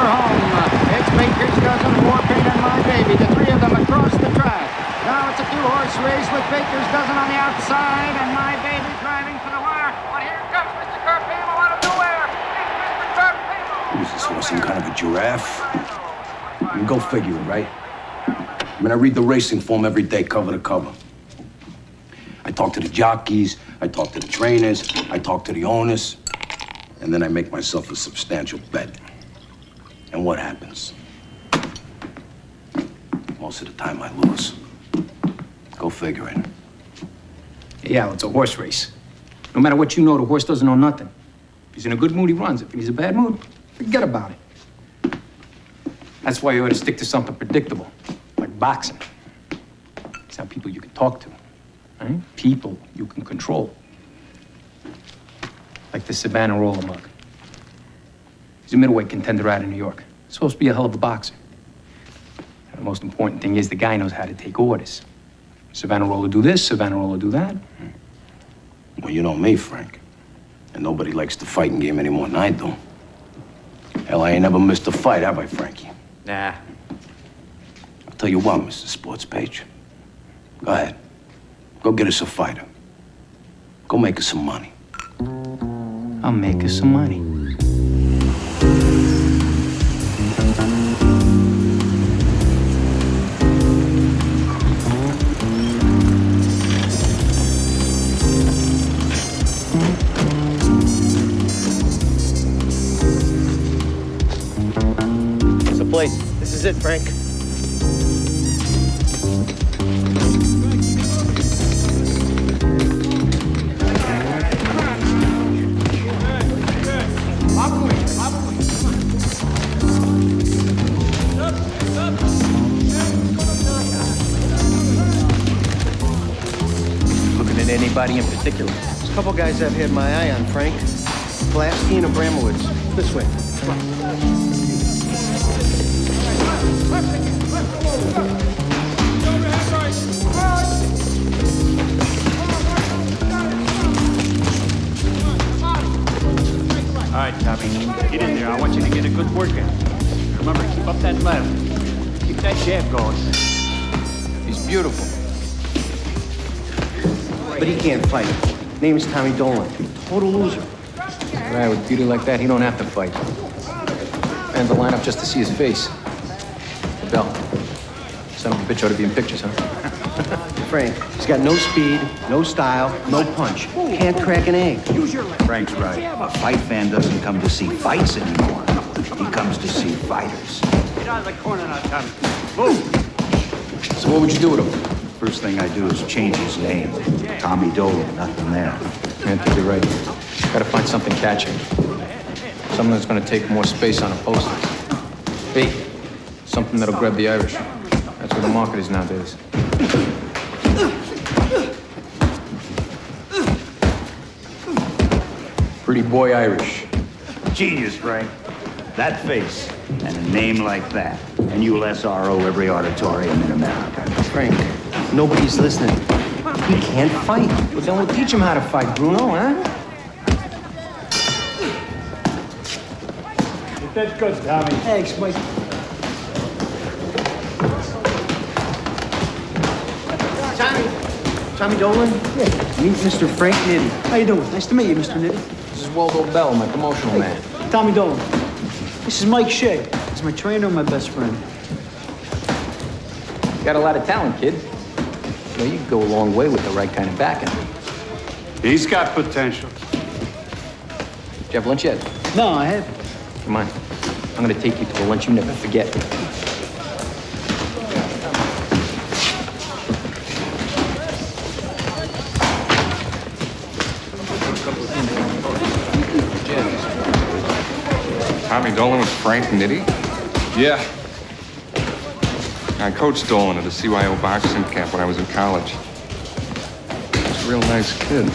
home. It's Baker's Dozen, Warpaint, and My Baby, the three of them across the track. Now it's a two-horse race with Baker's Dozen on the outside and My Baby driving for the wire. But here comes Mr. Carpino out of nowhere. It's Mr. Carpino. Is this horse some kind of a giraffe? You go figure it, right? I mean, I read the racing form every day, cover to cover. I talk to the jockeys, I talk to the trainers, I talk to the owners, and then I make myself a substantial bet. And what happens? Most of the time I lose. Go figure it. Yeah, well, it's a horse race. No matter what you know, the horse doesn't know nothing. If he's in a good mood, he runs. If he's in a bad mood, forget about it. That's why you ought to stick to something predictable, like boxing. It's how people you can talk to, right? People you can control. Like the Savannah Roller Mug. He's a middleweight contender out of New York. Supposed to be a hell of a boxer. And the most important thing is the guy knows how to take orders. Savannah Roller do this, Savannah Roller do that. Well, you know me, Frank. And nobody likes the fighting game any more than I do. Hell, I ain't never missed a fight, have I, Frankie? Nah. I'll tell you what, Mr. Sports Page. Go ahead. Go get us a fighter. Go make us some money. I'll make us some money. It's the place. This is it, Frank. Looking at anybody in particular? There's a couple guys I've had my eye on, Frank. Pulaski and Abramowitz. This way. Come on. All right, Tommy, get in there. I want you to get a good workout. Remember, keep up that left. Keep that jab going. He's beautiful. But he can't fight. Name is Tommy Dolan. Total loser. Right, with beauty like that, he don't have to fight. Fans will line up just to see his face. The bell. Son of a bitch ought to be in pictures, huh? Frank, he's got no speed, no style, no punch. Can't crack an egg. Frank's right. A fight fan doesn't come to see fights anymore. He comes to see fighters. Get out of the corner now, Tommy. Move! So what would you do with him? First thing I do is change his name. Tommy Dolan, nothing there. I think you're right. Gotta find something catchy. Something that's gonna take more space on a poster. Hey, something that'll grab the Irish. That's where the market is nowadays. Pretty boy Irish. Genius, Frank. That face and a name like that. And you'll SRO every auditorium in America. Frank, nobody's listening. He can't fight. Well, then we'll teach him how to fight, Bruno, huh? That's good, Tommy. Thanks, Mike. Tommy Dolan? Yeah. Meet Mr. Frank Nitti. How you doing? Nice to meet you, Mr. Nitti. This is Waldo Bell, my promotional man. Tommy Dolan. This is Mike Shea. He's my trainer and my best friend. You got a lot of talent, kid. You know, you could go a long way with the right kind of backing. He's got potential. Did you have lunch yet? No, I haven't. Come on. I'm gonna take you to a lunch you never forget. Tommy Dolan with Frank Nitti? Yeah. I coached Dolan at a CYO boxing camp when I was in college. He's a real nice kid.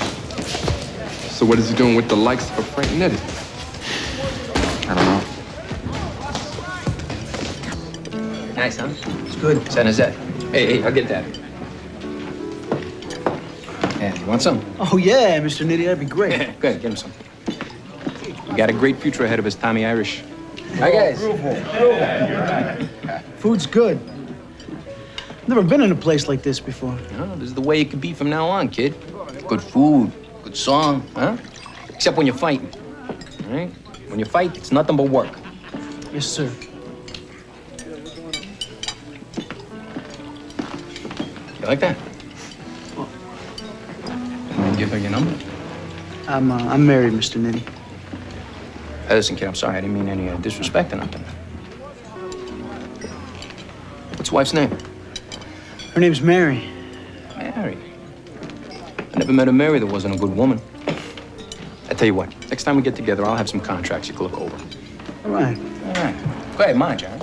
So what is he doing with the likes of Frank Nitti? I don't know. Nice, huh? It's good. San Jose. Hey, I'll get that. Yeah, you want some? Oh, yeah, Mr. Nitti, that'd be great. Good, get him some. You got a great future ahead of us, Tommy Irish. Hi, guys. Food's good. Never been in a place like this before. You know, this is the way it could be from now on, kid. Good food, good song, huh? Except when you're fighting, all right? When you fight, it's nothing but work. Yes, sir. You like that? Give her your number. I'm married, Mr. Nitty. Hey, listen, kid, I'm sorry. I didn't mean any disrespect or nothing. What's your wife's name? Her name's Mary. Mary. I never met a Mary that wasn't a good woman. I tell you what, next time we get together, I'll have some contracts you can look over. All right. All right. Go ahead, mind, John.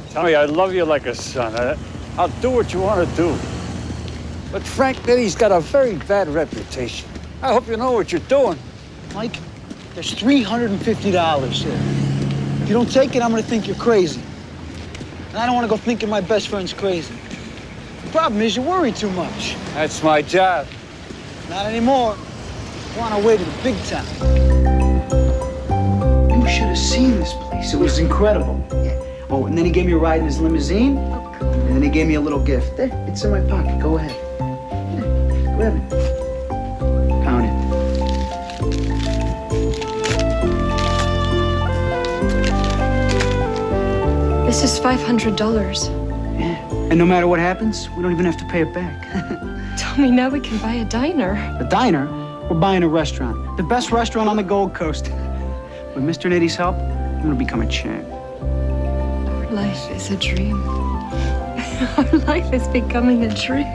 Tommy, I love you like a son. I'll do what you want to do. But Frank Nitty's got a very bad reputation. I hope you know what you're doing. Mike, there's $350 here. If you don't take it, I'm gonna think you're crazy. And I don't want to go thinking my best friend's crazy. The problem is you worry too much. That's my job. Not anymore. We're on our way to the big time. You should have seen this place. It was incredible. Yeah. Oh, and then he gave me a ride in his limousine. And then he gave me a little gift. There, it's in my pocket. Go ahead. There, grab it. Pound it. This is $500. Yeah. And no matter what happens, we don't even have to pay it back. Tommy, now we can buy a diner. A diner? We're buying a restaurant. The best restaurant on the Gold Coast. With Mr. Nitty's help, I'm gonna become a champ. Our life is a dream. Our life is becoming a dream.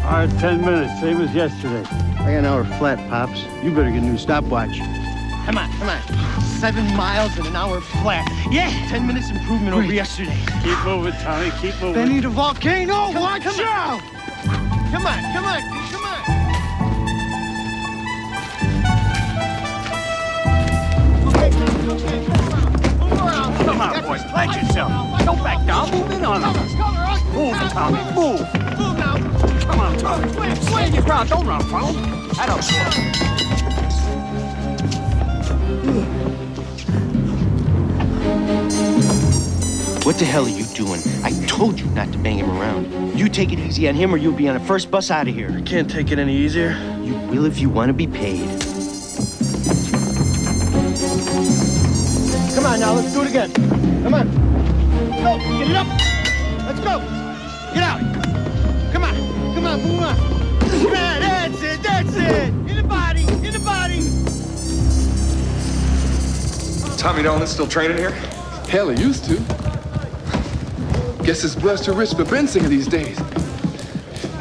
All right, 10 minutes, same as yesterday. I got an hour flat, Pops. You better get a new stopwatch. Come on. 7 miles in an hour flat. Yeah, 10 minutes improvement over yesterday. Keep moving, Tommy, keep moving. Benny the volcano, watch out! Come on. Move around. Come on, boys, pledge yourself. Don't back down, move in on them. Move, Tommy, move. Move now. Come on, Tommy. Stand your ground, don't run, follow. That up. What the hell are you doing? I told you not to bang him around. You take it easy on him or you'll be on the first bus out of here. I can't take it any easier. You will if you want to be paid. Come on now, let's do it again. Come on. Go, get it up. Let's go. Get out. Come on, move on. Come on, that's it. In the body. Tommy Nolan's still training here? Hell, he used to. Guess his blood's too rich for Bensinger these days.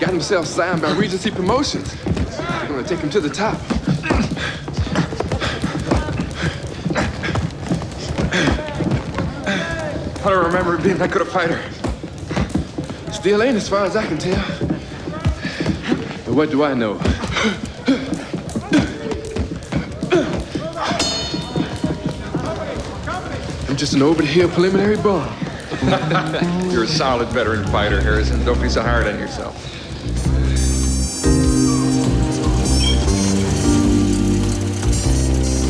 Got himself signed by Regency Promotions. They're gonna take him to the top. I don't remember being that good a fighter. Still ain't as far as I can tell. But what do I know? I'm just an over-the-hill preliminary bum. You're a solid veteran fighter, Harrison. Don't be so hard on yourself.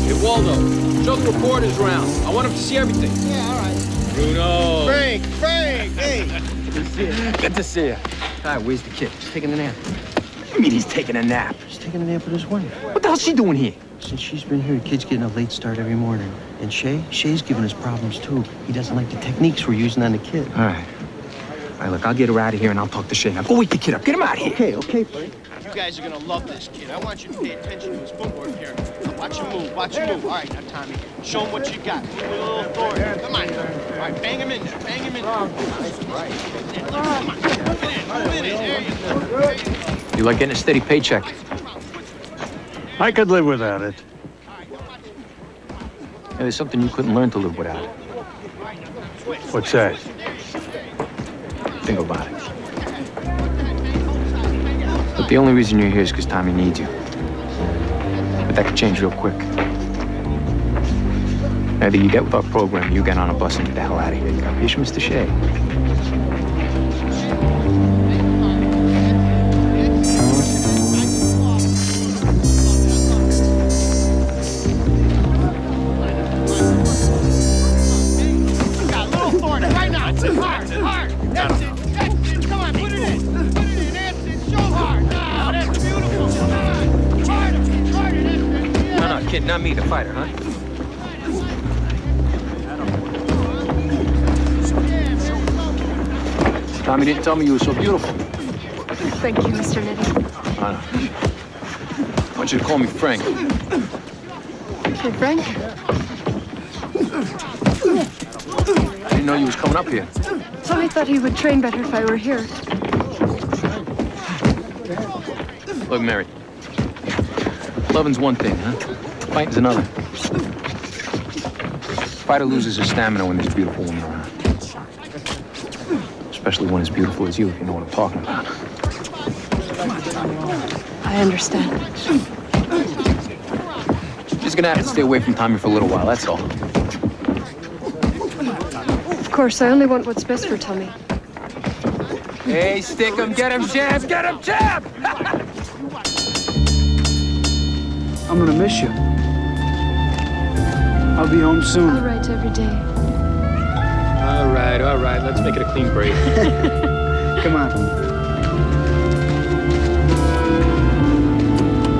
Hey, Waldo, show the reporters around. I want them to see everything. Yeah, all right. Bruno. Frank, hey. Good to see you. Hi, where's the kid? He's taking a nap. What do you mean he's taking a nap? He's taking a nap with his wife. What the hell's she doing here? Since she's been here, the kid's getting a late start every morning. And Shay's giving us problems, too. He doesn't like the techniques we're using on the kid. All right, look, I'll get her out of here and I'll talk to Shay. Now, go wake the kid up. Get him out of here. Okay, Frank. You guys are gonna love this kid. I want you to pay attention to his footwork here. Now watch him move. All right, now, Tommy, show him what you got. Move with a little authority. Come on. All right, bang him in there. Come on, move it in. There you go. You like getting a steady paycheck? I could live without it. Yeah, there's something you couldn't learn to live without. What's that? Think about it. But the only reason you're here is because Tommy needs you. But But that could change real quick. Either you get with our program, or you get on a bus and get the hell out of here. You got patience, Mr. Shea? Kid, not me, the fighter, huh? Tommy didn't tell me you were so beautiful. Thank you, Mr. Nitty. I want you to call me Frank. Hey, Frank? I didn't know you was coming up here. Tommy thought he would train better if I were here. Look, Mary. Loving's one thing, huh? Fighting's another. Fighter loses his stamina when there's a beautiful woman around. Especially one as beautiful as you, if you know what I'm talking about. I understand. Just gonna have to stay away from Tommy for a little while, that's all. Of course, I only want what's best for Tommy. Hey, stick him, get him, jab, get him, jab! I'm gonna miss you. I'll be home soon. I'll write every day. All right, let's make it a clean break. Come on.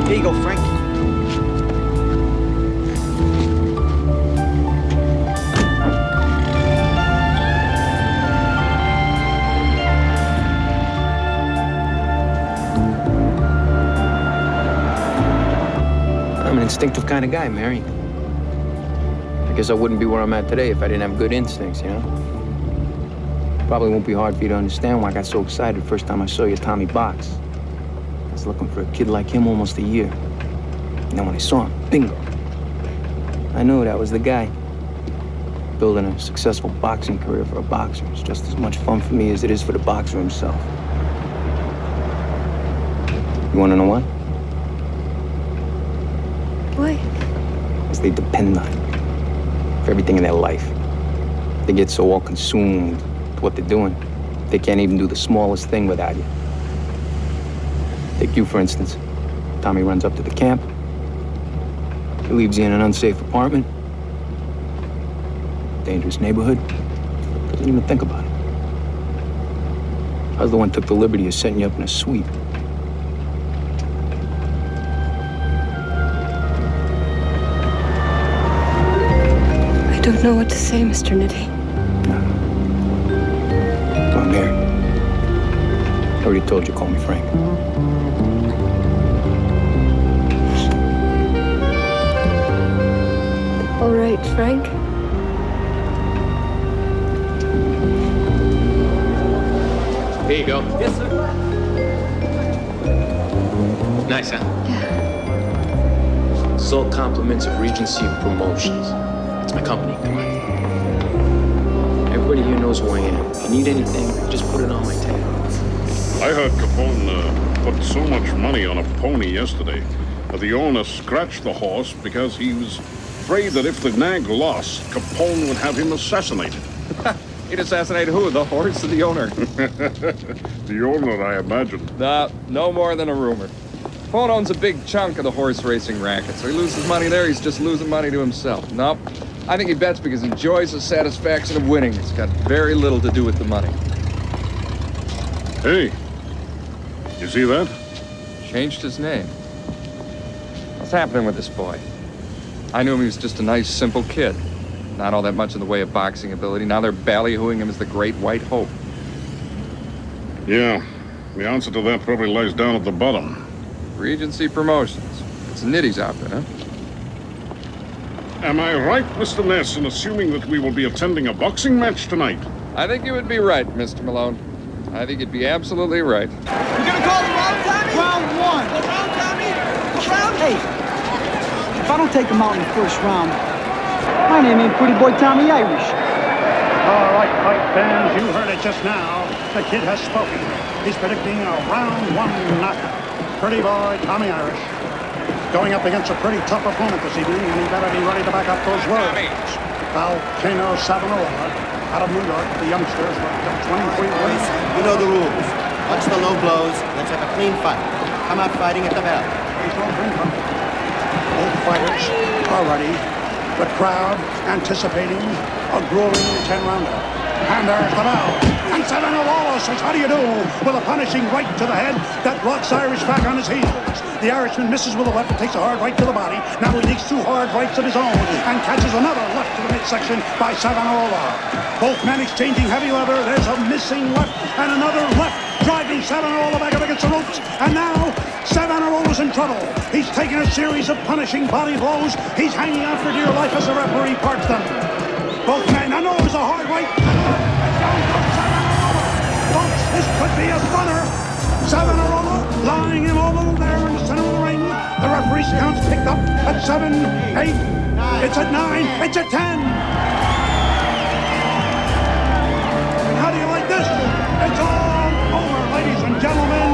Here you go, Frank. I'm an instinctive kind of guy, Mary. I guess I wouldn't be where I'm at today if I didn't have good instincts, you know? Probably won't be hard for you to understand why I got so excited the first time I saw you at Tommy box. I was looking for a kid like him almost a year. And then when I saw him, bingo. I knew that was the guy. Building a successful boxing career for a boxer is just as much fun for me as it is for the boxer himself. You want to know why? Why? Because they depend on it for everything in their life. They get so all consumed with what they're doing, they can't even do the smallest thing without you. Take you, for instance. Tommy runs up to the camp. He leaves you in an unsafe apartment. Dangerous neighborhood. Doesn't even think about it. I was the one who took the liberty of setting you up in a suite. I don't know what to say, Mr. Nitty. I'm here. I already told you, call me Frank. All right, Frank. Here you go. Yes, sir. Nice, huh? Yeah. This is all compliments of Regency Promotions. It's my company, come on. Everybody here knows who I am. If you need anything, just put it on my tab. I heard Capone put so much money on a pony yesterday that the owner scratched the horse because he was afraid that if the nag lost, Capone would have him assassinated. He'd assassinate who? The horse or the owner? The owner, I imagine. No more than a rumor. Capone owns a big chunk of the horse racing racket, so he loses money there, he's just losing money to himself. Nope. I think he bets because he enjoys the satisfaction of winning. It's got very little to do with the money. Hey, you see that? Changed his name. What's happening with this boy? I knew him, he was just a nice, simple kid. Not all that much in the way of boxing ability. Now they're ballyhooing him as the Great White Hope. Yeah, the answer to that probably lies down at the bottom. Regency Promotions. It's Nitty's outfit, huh? Am I right, Mr. Ness, in assuming that we will be attending a boxing match tonight? I think you would be right, Mr. Malone. I think you'd be absolutely right. You gonna call the round, Tommy? Round one. The round, Tommy? The round? Hey, if I don't take him out in the first round, my name ain't Pretty Boy Tommy Irish. All right, fight fans, you heard it just now. The kid has spoken. He's predicting a round one knockout. Pretty Boy Tommy Irish. going up against a pretty tough opponent this evening, and he better be ready to back up those words. Volcano Savonarola, out of New York, the youngsters were 23 wins. You know the rules. Watch the low blows. Let's have a clean fight. Come out fighting at the bell. Both fighters are ready. The crowd anticipating a grueling 10-rounder. And there's the bell. And Savonarola says, how do you do? With a punishing right to the head that rocks Irish back on his heels. The Irishman misses with a left and takes a hard right to the body. Now he takes 2 hard rights of his own and catches another left to the midsection by Savonarola. Both men exchanging heavy leather. There's a missing left and another left, driving Savonarola back up against the ropes. And now Savonarola's in trouble. He's taking a series of punishing body blows. He's hanging on for dear life as the referee parts them. Both men, I know it was a hard right. Folks, this could be a stunner. Savonarola lying immobile there in the center of the ring. The referee's count's picked up at 7, 8. It's at 9. It's at 10. How do you like this? It's all over, ladies and gentlemen.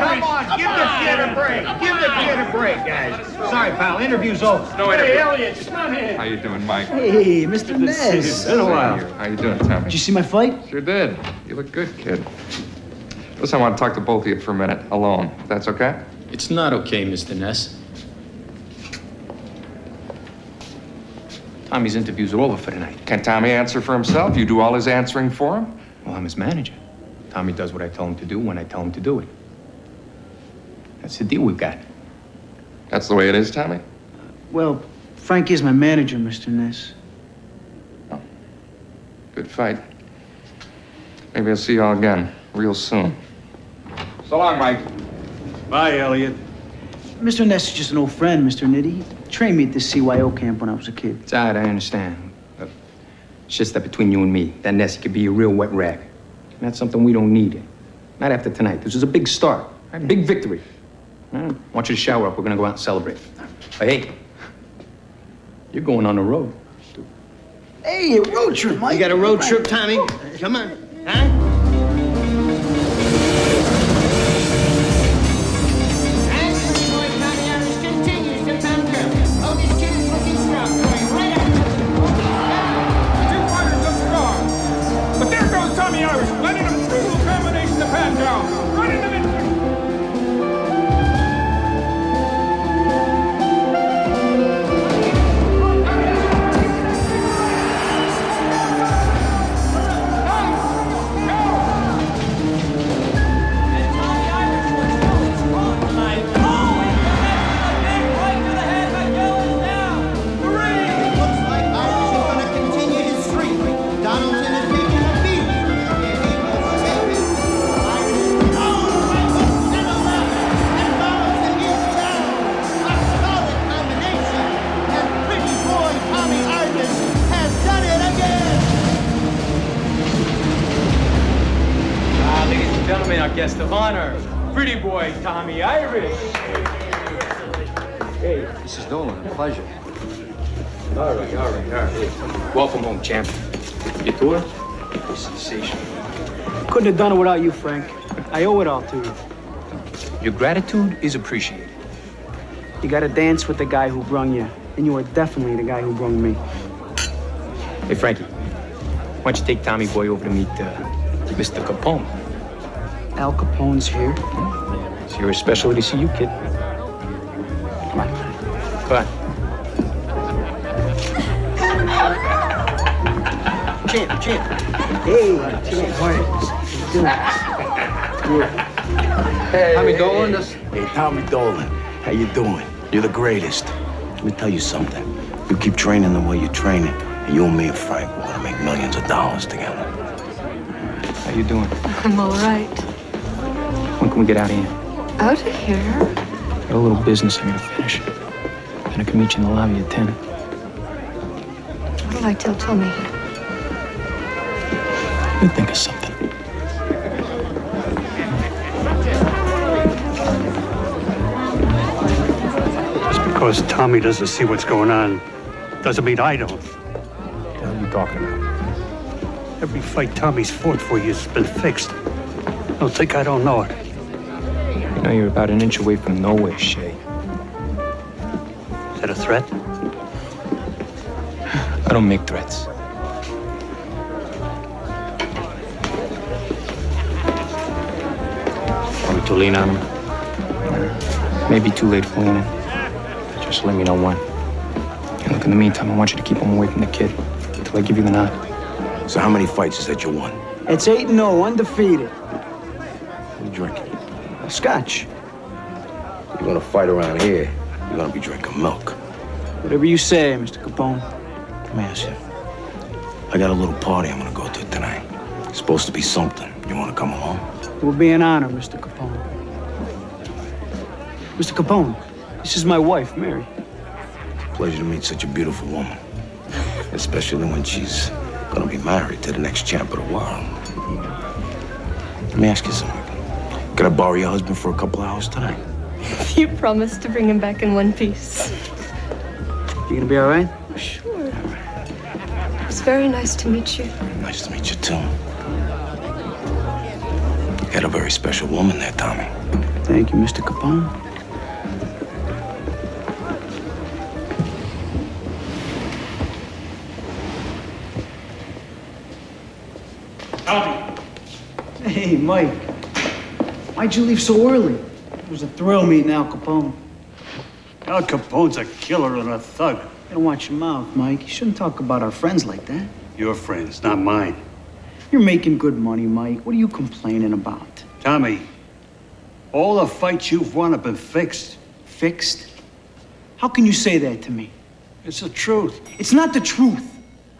Come on, give the kid a break. Give the kid a break, guys. Sorry, pal, interview's over. No Hey, interview. Elliot, come in. How you doing, Mike? Hey, Mr. Ness. Been a while. How you doing, Tommy? Did you see my fight? Sure did. You look good, kid. Listen, I want to talk to both of you for a minute, alone. If that's okay? It's not okay, Mr. Ness. Tommy's interviews are over for tonight. Can Tommy answer for himself? You do all his answering for him? Well, I'm his manager. Tommy does what I tell him to do when I tell him to do it. That's the deal we've got. That's the way it is, Tommy? Well, Frank is my manager, Mr. Ness. Good fight. Maybe I'll see y'all again real soon. So long, Mike. Bye, Elliot. Mr. Ness is just an old friend, Mr. Nitty. He trained me at this CYO camp when I was a kid. It's all right, I understand. But it's just that between you and me, that Ness could be a real wet rag. And that's something we don't need. Not after tonight. This is a big start, right? Big victory. I want you to shower up. We're gonna go out and celebrate. But hey, you're going on the road. Hey, a road trip, Mike. You got a road trip, Tommy? Come on. Huh? Our guest of honor, pretty boy Tommy Irish. Hey, Mrs. Dolan, a pleasure. All right. Welcome home, champ. Your tour? Sensational. Couldn't have done it without you, Frank. I owe it all to you. Your gratitude is appreciated. You gotta dance with the guy who brung you, and you are definitely the guy who brung me. Hey, Frankie, why don't you take Tommy boy over to meet Mr. Capone? Al Capone's here. It's here especially to see you, kid. Come on. Come on. Champ. Hey, champ. Hey, Tommy Dolan. Hey, Tommy Dolan. How you doing? You're the greatest. Let me tell you something. You keep training the way you're training, and you and me and Frank, we're gonna make millions of dollars together. How you doing? I'm all right. When can we get out of here? Out of here? Got a little business I gotta finish. Then I can meet you in the lobby at 10. What'll I tell Tommy? You think of something. Just because Tommy doesn't see what's going on doesn't mean I don't. What the hell are you talking about? Every fight Tommy's fought for you has been fixed. Don't think I don't know it. You know you're about an inch away from nowhere, Shay. Is that a threat? I don't make threats. Are we to lean on him? Maybe too late for leaning. Just let me know when. And look, in the meantime, I want you to keep him away from the kid until I give you the nod. So how many fights is that you won? It's 8-0, undefeated. What are you drinking? Scotch. You're gonna fight around here, you're gonna be drinking milk. Whatever you say, Mr. Capone. Let me ask you. I got a little party I'm gonna go to tonight. It's supposed to be something. You wanna come along? It will be an honor, Mr. Capone. Mr. Capone, this is my wife, Mary. Pleasure to meet such a beautiful woman. Especially when she's gonna be married to the next champ of the world. Let me ask you something. Could I borrow your husband for a couple hours tonight? You promised to bring him back in one piece. You gonna be all right? Sure. It was very nice to meet you. Nice to meet you, too. You got a very special woman there, Tommy. Thank you, Mr. Capone. Tommy! Hey, Mike. Why'd you leave so early? It was a thrill meeting Al Capone. Al Capone's a killer and a thug. You gotta watch your mouth, Mike. You shouldn't talk about our friends like that. Your friends, not mine. You're making good money, Mike. What are you complaining about? Tommy, all the fights you've won have been fixed. Fixed? How can you say that to me? It's the truth. It's not the truth.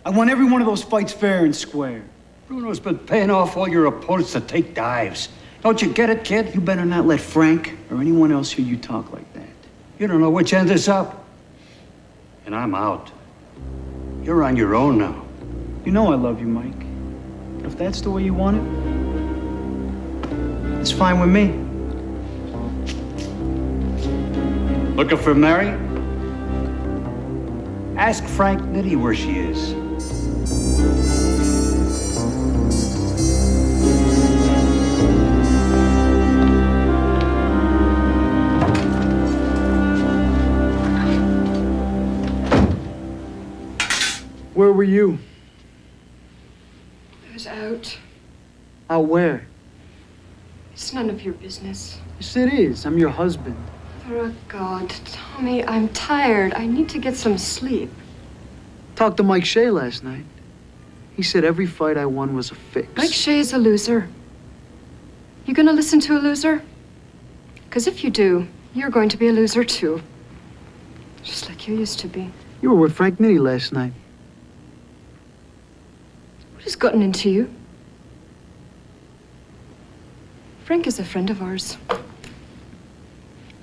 I won every one of those fights fair and square. Bruno's been paying off all your opponents to take dives. Don't you get it, kid? You better not let Frank or anyone else hear you talk like that. You don't know which end is up. And I'm out. You're on your own now. You know I love you, Mike. If that's the way you want it, it's fine with me. Looking for Mary? Ask Frank Nitti where she is. Where were you? I was out. Out where? It's none of your business. Yes, it is. I'm your husband. Oh, God. Tommy, I'm tired. I need to get some sleep. Talked to Mike Shea last night. He said every fight I won was a fix. Mike Shea is a loser. You gonna listen to a loser? Because if you do, you're going to be a loser too. Just like you used to be. You were with Frank Nitti last night. What has gotten into you? Frank is a friend of ours.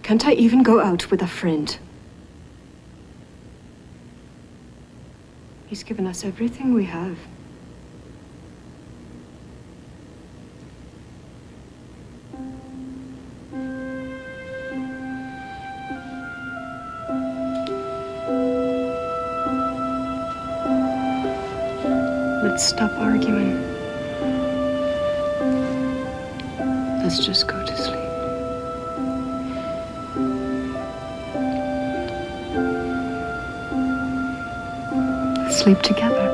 Can't I even go out with a friend? He's given us everything we have. Let's stop arguing. Let's just go to sleep. Sleep together.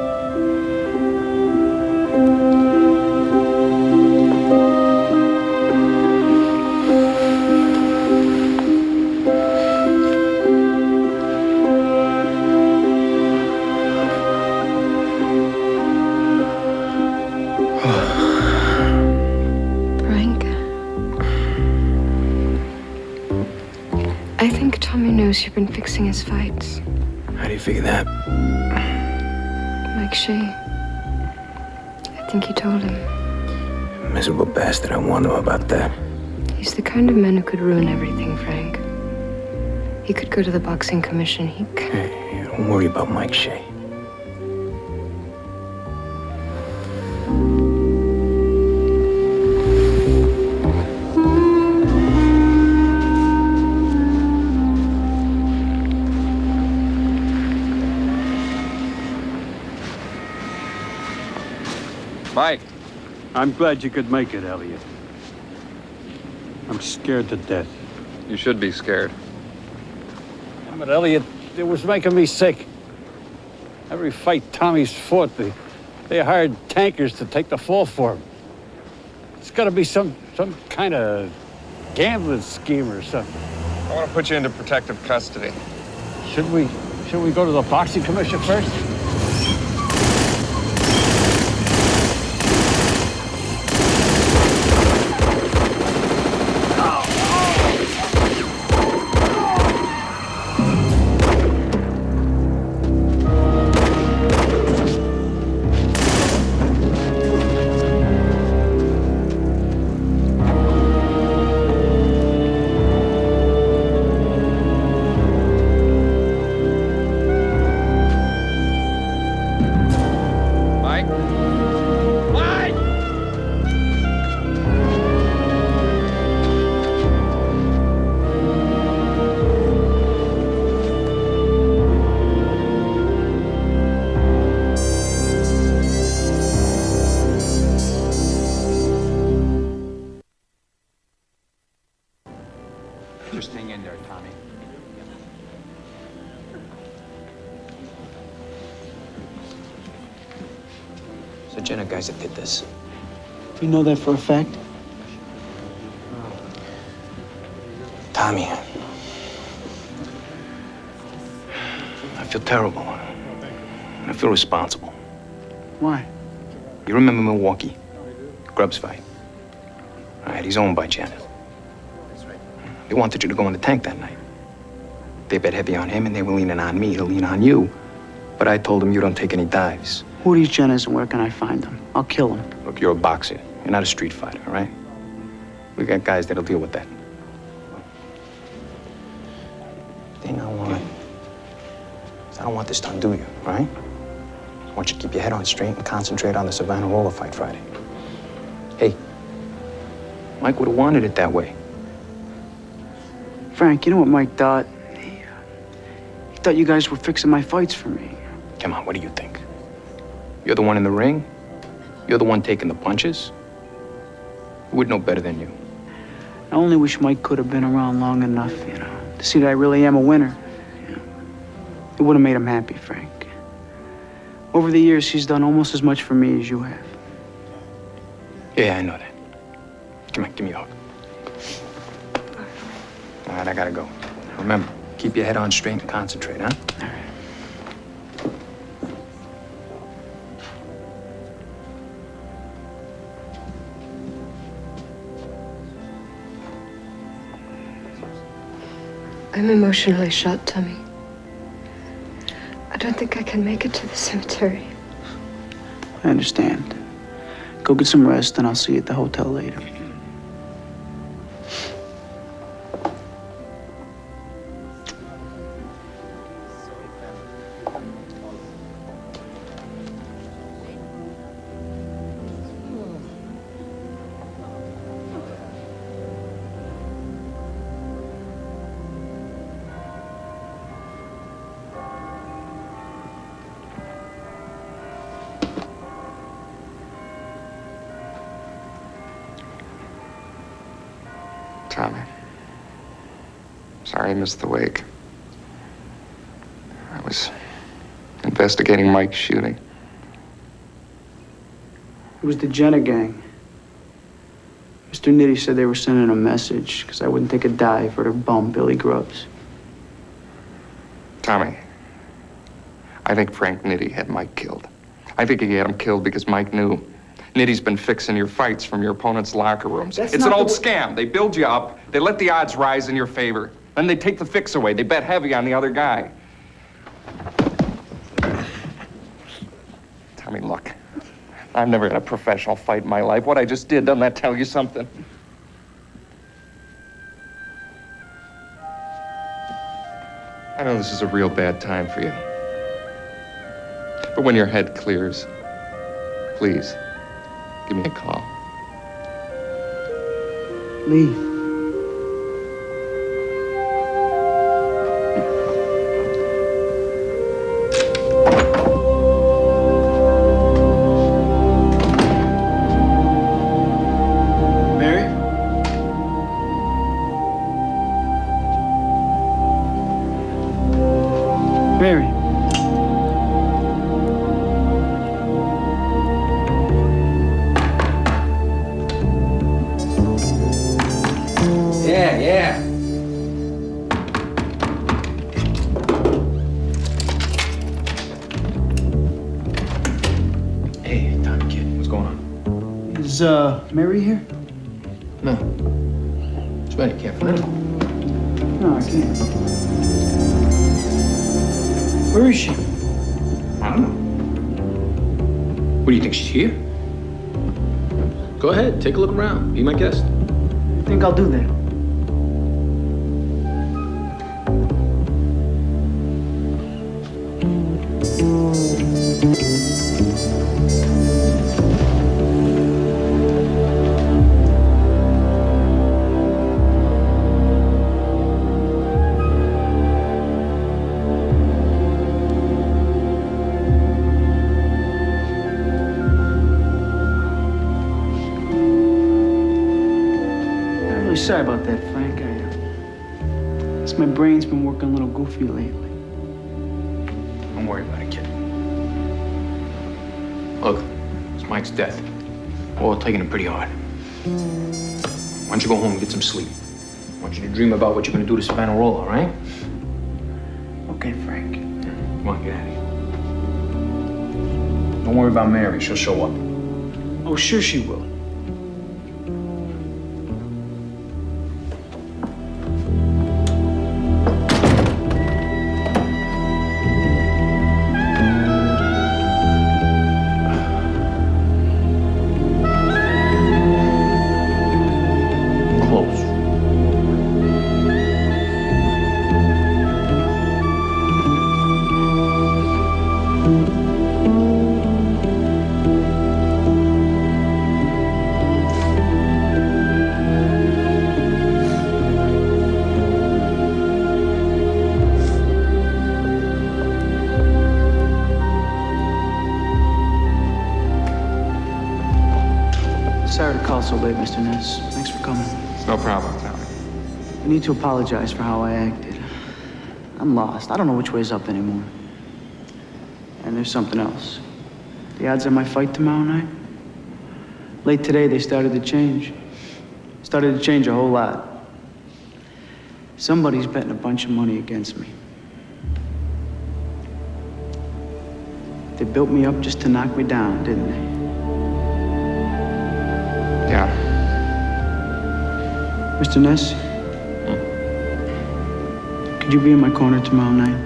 I think Tommy knows you've been fixing his fights. How do you figure that? Mike Shea. I think you told him. Miserable bastard, I warned him about that. He's the kind of man who could ruin everything, Frank. He could go to the boxing commission. Hey, don't worry about Mike Shea. Mike. I'm glad you could make it, Elliot. I'm scared to death. You should be scared. But Elliot, it was making me sick. Every fight Tommy's fought, they hired tankers to take the fall for him. It's gotta be some kind of gambling scheme or something. I want to put you into protective custody. Should we go to the boxing commission first? Just hang in there, Tommy. So Jenna guys that did this. You know that for a fact? Tommy. I feel terrible. I feel responsible. Why? You remember Milwaukee? Grubbs fight. All right, he's owned by Janet. They wanted you to go in the tank that night. They bet heavy on him, and they were leaning on me to lean on you. But I told them you don't take any dives. Who are these Jenners and where can I find them? I'll kill them. Look, you're a boxer. You're not a street fighter, all right? We got guys that'll deal with that. The thing I don't want this to undo you, all right? I want you to keep your head on straight and concentrate on the Savannah roller fight Friday. Hey, Mike would have wanted it that way. Frank, you know what Mike thought? He thought you guys were fixing my fights for me. Come on, what do you think? You're the one in the ring? You're the one taking the punches? Who would know better than you? I only wish Mike could have been around long enough, to see that I really am a winner. It would have made him happy, Frank. Over the years, he's done almost as much for me as you have. Yeah, I know that. Come on, give me a hug. All right, I gotta go. Remember, keep your head on straight and concentrate, huh? All right. I'm emotionally shot, Tommy. I don't think I can make it to the cemetery. I understand. Go get some rest, and I'll see you at the hotel later. Tommy. Sorry I missed the wake. I was investigating Mike's shooting. It was the Jenner gang. Mr. Nitty said they were sending a message because I wouldn't take a dive for their bum, Billy Grubbs. Tommy, I think Frank Nitty had Mike killed. I think he had him killed because Mike knew Nitty's been fixing your fights from your opponent's locker rooms. It's an old scam. They build you up, they let the odds rise in your favor. Then they take the fix away. They bet heavy on the other guy. Tommy, look. I've never had a professional fight in my life. What I just did, doesn't that tell you something? I know this is a real bad time for you. But when your head clears, please, give me a call. Lee. yeah. Hey, Tommy kid, what's going on? Is, Mary here? No. It's right, you can't find her. No, I can't. Where is she? I don't know. What do you think, she's here? Go ahead, take a look around. Be my guest. I think I'll do that. Sorry about that, Frank. Guess my brain's been working a little goofy lately. Don't worry about it, kid. Look, it's Mike's death. We're all taking it pretty hard. Why don't you go home and get some sleep? I want you to dream about what you're gonna do to Savonarola, all right? Okay, Frank. Come on, get out of here. Don't worry about Mary. She'll show up. Oh, sure she will. Sorry to call so late, Mr. Ness. Thanks for coming. It's no problem, Tommy. I need to apologize for how I acted. I'm lost. I don't know which way's up anymore. And there's something else. The odds on my fight tomorrow night? Late today, they started to change. Started to change a whole lot. Somebody's betting a bunch of money against me. They built me up just to knock me down, didn't they? Yeah. Mr. Ness? Could you be in my corner tomorrow night?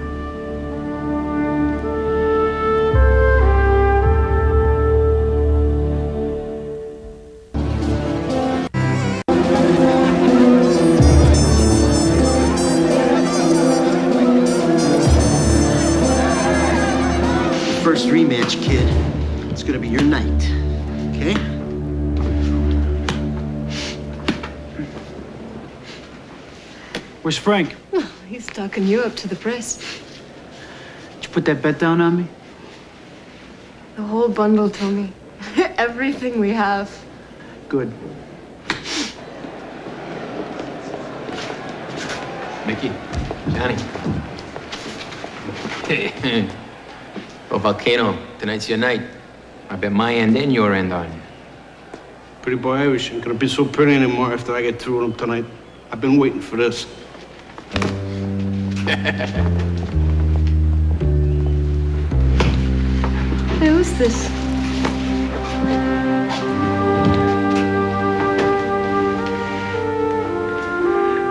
First rematch, kid. It's gonna be your night, okay? Where's Frank? Oh, he's talking you up to the press. Did you put that bet down on me? The whole bundle, Tony. Everything we have. Good. Mickey, Johnny. Oh, Volcano, tonight's your night. I bet my end and your end on you. Pretty boy Irish ain't gonna be so pretty anymore after I get through with him tonight. I've been waiting for this. Hey, who's this?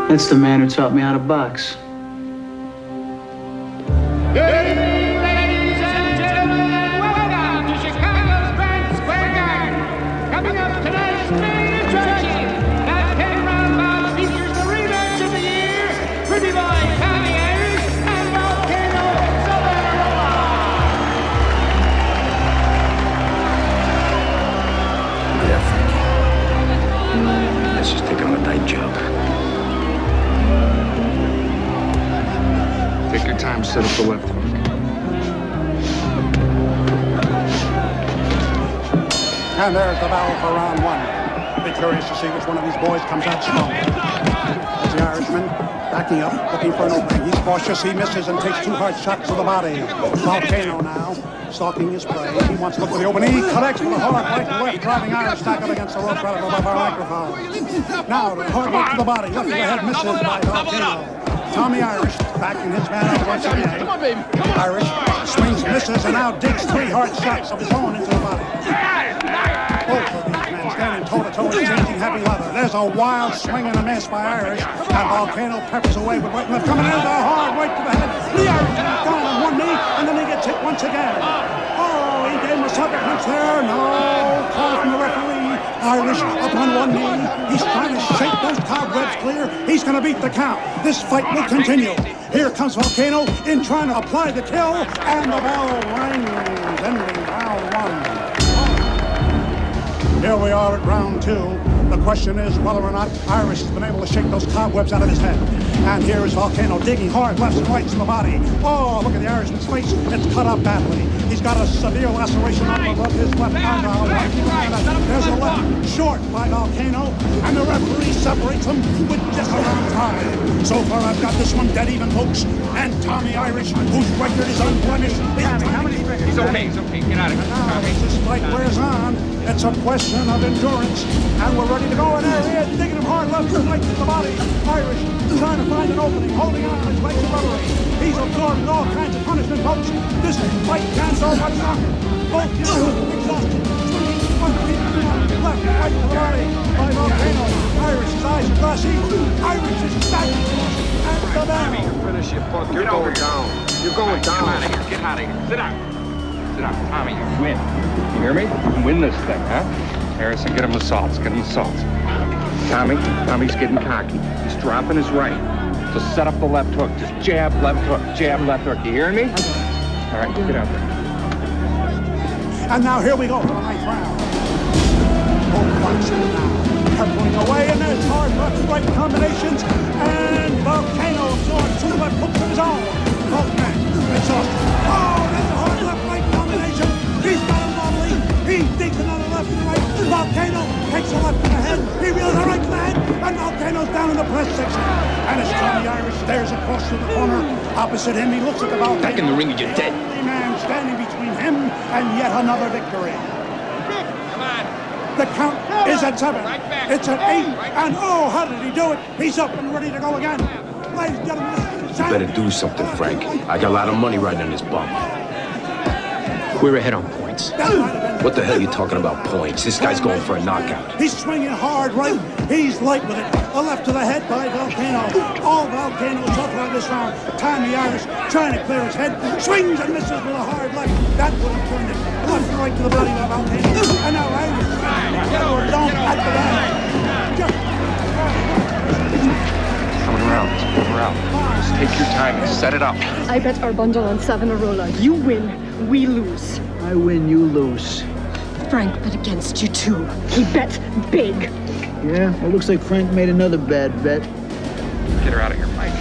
That's the man who taught me how to box. Ladies and gentlemen, welcome to Chicago's Grand Square Garden. Coming up tonight's main attraction. That 10-round bout features the rematch of the year. Pretty boy Tommy Irish and Volcano Savonarola. Yeah, Frankie. Let's just take on a night job. Take your time, set up the left hook. And there's the bell for round one. Be curious to see which one of these boys comes out strong. As the Irishman backing up, looking for an opening. He's cautious, he misses and takes two hard shots to the body. Volcano now. stalking his prey. He wants to look for the opening. He connects with a hard right to left, driving Irish back up against the rope right above our microphone. Now, the hard right to the body, left to the head, misses by Volcano. Tommy Irish back in his man up once again. Come on, baby. Come on. Irish swings, misses, and now digs 3 hard shots of his own into the body. Both of these men standing toe-to-toe and changing heavy leather. There's a wild swing and a miss by Irish, and Volcano peppers away with right and left, coming in with a hard right to the head. The Irish is down on one knee, and then he gets hit once again. Oh, he gave him a sucker punch there. No call from the referee. Irish up on one knee. He's trying to shake those cobwebs clear. He's going to beat the count. This fight will continue. Here comes Volcano in trying to apply the kill, and the bell rings, ending round 1. Here we are at round 2. The question is whether or not Irish has been able to shake those cobwebs out of his head. And here is Volcano digging hard lefts and rights in the body. Oh, look at the Irishman's face. It's cut up badly. He's got a severe laceration above his left eyebrow. There's a left short by Volcano, and the referee separates them with just around time. So far, I've got this one dead even, folks. And Tommy Irish, whose record is unblemished, He's okay, get out of here. now, as this fight wears on, it's a question of endurance, and we're ready to go in there. He is digging him hard left and right to the body. Irish trying to find an opening, holding on his legs of rubbery. He's absorbing all kinds of punishment, folks. This fight can't go much longer. Both exhausted, swinging one feet left and right to the body by Volcano. Irish's eyes are glassy. Irish is back at the bell. Finish your book. You're going down. You're going down. Get out of here. Get out of here. Sit down. Sit down. Tommy, you win. You hear me? You win this thing, huh? Harrison, get him the salts. Get him the salts. Tommy's getting cocky. He's dropping his right to set up the left hook. Just jab, left hook, jab, left hook. You hearing me? All right, get out there. And now here we go for the 9th round. Both boxing now. Peppering away, and there's hard left and right combinations. And Volcano absorbs 2 left hooks of his own. Both men exhausted. Oh, there's a hard left right combination. He's got him wobbly. He digs another left and right. Volcano takes a left to the head. He reels a right to the head. And Volcano's down in the press section. And as Tommy Irish stares across to the corner, opposite him, he looks at the Volcano. Back in the ring, you're dead. The man standing between him and yet another victory. Come on. The count is at 7. It's at 8. And oh, how did he do it? He's up and ready to go again. Ladies and gentlemen, You better do something, Frank. I got a lot of money riding on this bump. We're ahead on points. What the hell are you talking about points? This guy's going for a knockout. He's swinging hard right. He's light with it. A left to the head by Volcano. All Volcano so far this round. Tommy Irish trying to clear his head. Swings and misses with a hard left. That would have turned it. Left and right to the body by Volcano. And now Irish. Don't at the back. Coming around. Just take your time and set it up. I bet our bundle on Savonarola. You win, we lose. I win, you lose. Frank bet against you too. He bet big. Yeah, it looks like Frank made another bad bet. Get her out of here, Mike.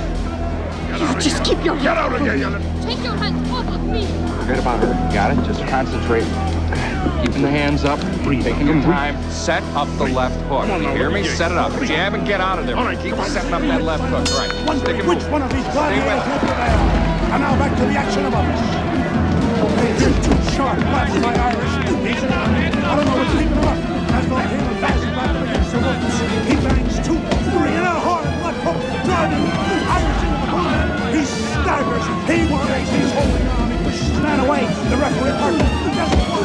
Just keep your Get out of here, you... Take your hands off of me. Forget about her. You got it? Just concentrate. Keeping the hands up. Taking your time. Set up the left hook. You hear me? Set it up. Jab and get out of there. Keep setting up that left hook. All right. Which one of these gladiators will prevail? And now back to the action above us. Okay, here's 2 sharp lefts by Irish. I don't know what's leaving him up. As Volcano passes back against the ropes. He bangs 2, 3, and a hard left hook. Driving Irish into the corner. He staggers. He works. He's holding on. He pushes the man away. The referee partner doesn't want to.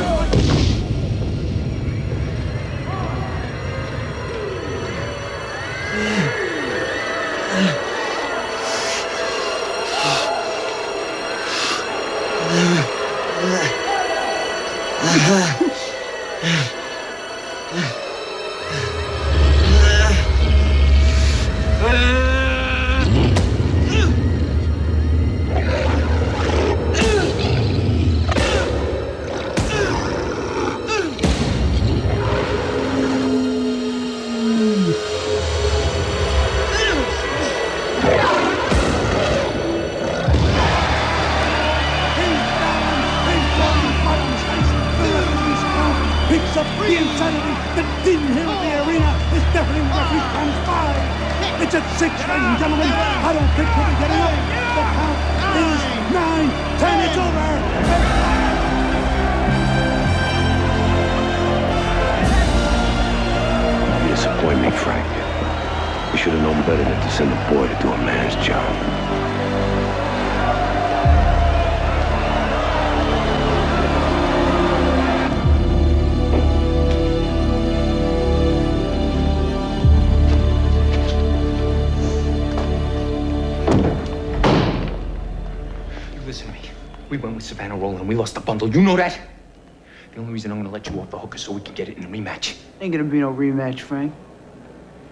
The insanity that didn't hit the arena is deafening the referee counts 5. It's at 6, ladies and gentlemen. I don't think we'll be getting up. The count is 9, 10. It's over. You disappoint me, Frank. You should have known better than to send a boy to do a man's job. Listen to me. We went with Savannah Rowland. We lost the bundle. You know that? The only reason I'm gonna let you off the hook is so we can get it in a rematch. Ain't gonna be no rematch, Frank.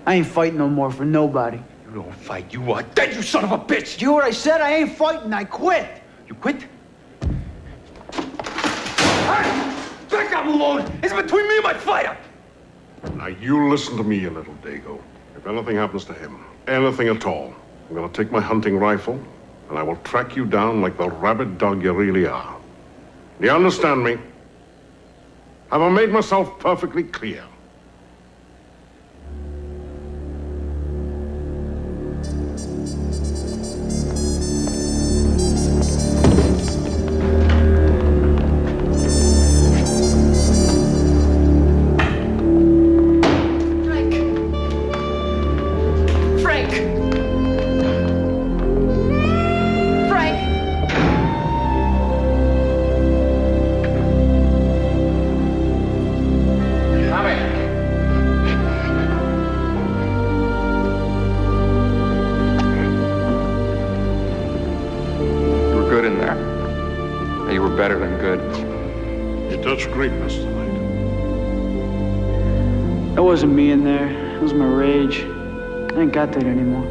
I ain't fighting no more for nobody. You don't fight. You are dead, you son of a bitch! You hear what I said? I ain't fighting. I quit. You quit? Hey! Back up, Malone! It's between me and my fighter! Now, you listen to me, you little dago. If anything happens to him, anything at all, I'm gonna take my hunting rifle, and I will track you down like the rabid dog you really are. Do you understand me? Have I made myself perfectly clear? Better than good. You touched greatness tonight. That wasn't me in there. It was my rage. I ain't got that anymore.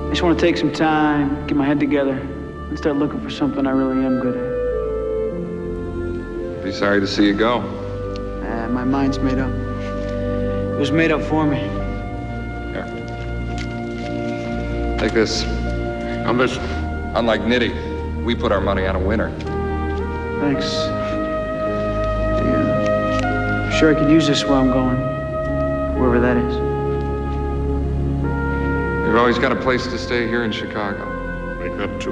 I just want to take some time, get my head together, and start looking for something I really am good at. Be sorry to see you go. My mind's made up. It was made up for me. Here. Take this. And this. Unlike Nitty, we put our money on a winner. Thanks. Yeah. Sure I could use this where I'm going. Wherever that is. You've always got a place to stay here in Chicago. Make that two.